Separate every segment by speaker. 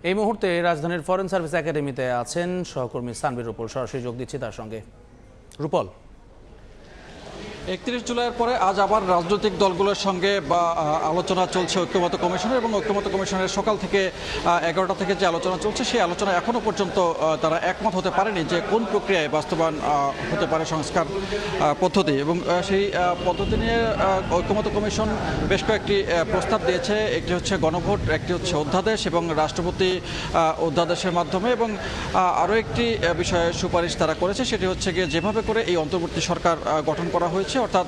Speaker 1: এই মুহূর্তে রাজধানীর ফরেন সার্ভিস একাডেমিতে আছেন সহকর্মী সানভীর রূপল। সরাসরি যোগ দিচ্ছি তার সঙ্গে। রূপল,
Speaker 2: 31 জুলাইয়ের পরে আজ আবার রাজনৈতিক দলগুলোর সঙ্গে আলোচনা চলছে ঐক্যমত্য কমিশনের, এবং ঐক্যমত্য কমিশনের সকাল থেকে 11টা থেকে যে আলোচনা চলছে সেই আলোচনা এখনও পর্যন্ত তারা একমত হতে পারেনি যে কোন প্রক্রিয়ায় বাস্তবায়ন হতে পারে সংস্কার পদ্ধতি। এবং সেই পদ্ধতি নিয়ে ঐক্যমত্য কমিশন বেশ কয়েকটি প্রস্তাব দিয়েছে। একটি হচ্ছে গণভোট, একটি হচ্ছে অধ্যাদেশ এবং রাষ্ট্রপতি অধ্যাদেশের মাধ্যমে, এবং আরও একটি বিষয়ে সুপারিশ তারা করেছে, সেটি হচ্ছে গিয়ে যেভাবে করে এই অন্তর্বর্তী সরকার গঠন করা হয়েছে, অর্থাৎ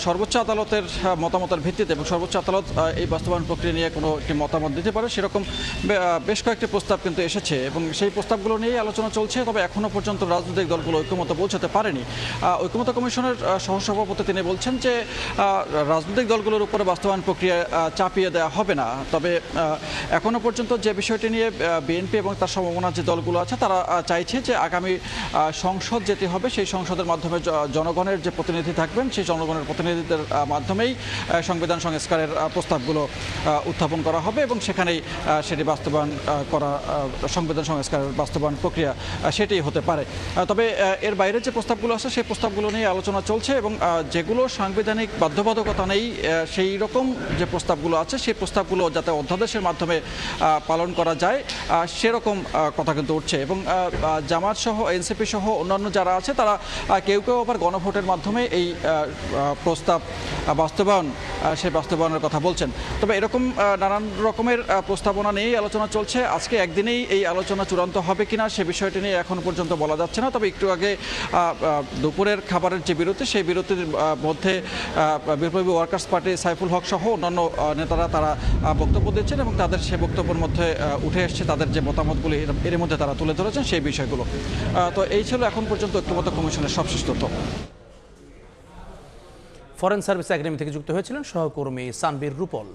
Speaker 2: সর্বোচ্চ আদালতের মতামতের ভিত্তিতে, এবং সর্বোচ্চ আদালত এই বাস্তবায়ন প্রক্রিয়া নিয়ে কোনো একটি মতামত দিতে পারে, সেরকম বেশ কয়েকটি প্রস্তাব কিন্তু এসেছে এবং সেই প্রস্তাবগুলো নিয়েই আলোচনা চলছে। তবে এখনও পর্যন্ত রাজনৈতিক দলগুলো ঐক্যমত পৌঁছাতে পারেনি। ঐক্যমত্য কমিশনের সহসভাপতি তিনি বলছেন যে রাজনৈতিক দলগুলোর উপরে বাস্তবায়ন প্রক্রিয়া চাপিয়ে দেওয়া হবে না। তবে এখনও পর্যন্ত যে বিষয়টি নিয়ে বিএনপি এবং তার সমমনা যে দলগুলো আছে তারা চাইছে যে আগামী সংসদ যেটি হবে সেই সংসদের মাধ্যমে জনগণের যে প্রতিনিধি থাকবেন সেই জনগণের প্রতিনিধিদের মাধ্যমেই সংবিধান সংস্কারের প্রস্তাবগুলো উত্থাপন করা হবে, এবং সেখানেই সেটি বাস্তবায়ন করা, সংবিধান সংস্কারের বাস্তবায়ন প্রক্রিয়া সেটি হতে পারে। তবে এর বাইরে যে প্রস্তাবগুলো আছে সেই প্রস্তাবগুলো নিয়ে আলোচনা চলছে, এবং যেগুলো সাংবিধানিক বাধ্যবাধকতা নেই সেই রকম যে প্রস্তাবগুলো আছে সেই প্রস্তাবগুলো যাতে অধ্যাদেশের মাধ্যমে পালন করা যায় সেরকম কথা কিন্তু উঠছে। এবং জামাত সহ এনসিপি সহ অন্যান্য যারা আছে তারা কেউ কেউ আবার গণভোটের মাধ্যমে এই প্রস্তাব বাস্তবায়ন, সেই বাস্তবায়নের কথা বলছেন। তবে এরকম নানান রকমের প্রস্তাবনা নিয়েই আলোচনা চলছে। আজকে একদিনেই এই আলোচনা চূড়ান্ত হবে কিনা সে বিষয়টি নিয়ে এখনো পর্যন্ত বলা যাচ্ছে না। তবে একটু আগে দুপুরের খাবারের যে বিরতি, সেই বিরতির মধ্যে বিপ্লবী ওয়ার্কার্স পার্টি সাইফুল হক সহ অন্যান্য নেতারা তারা বক্তব্য দিচ্ছেন, এবং তাদের সে বক্তব্যের মধ্যে উঠে এসছে তাদের যে মতামতগুলি এর মধ্যে তারা তুলে ধরেছেন সেই বিষয়গুলো। তো এই ছিল এখন পর্যন্ত ঐক্যমত্য কমিশনের সবশেষ তথ্য।
Speaker 1: ফরেন সার্ভিস একাডেমি থেকে যুক্ত হয়েছিলেন সহকর্মী সানভীর রূপল।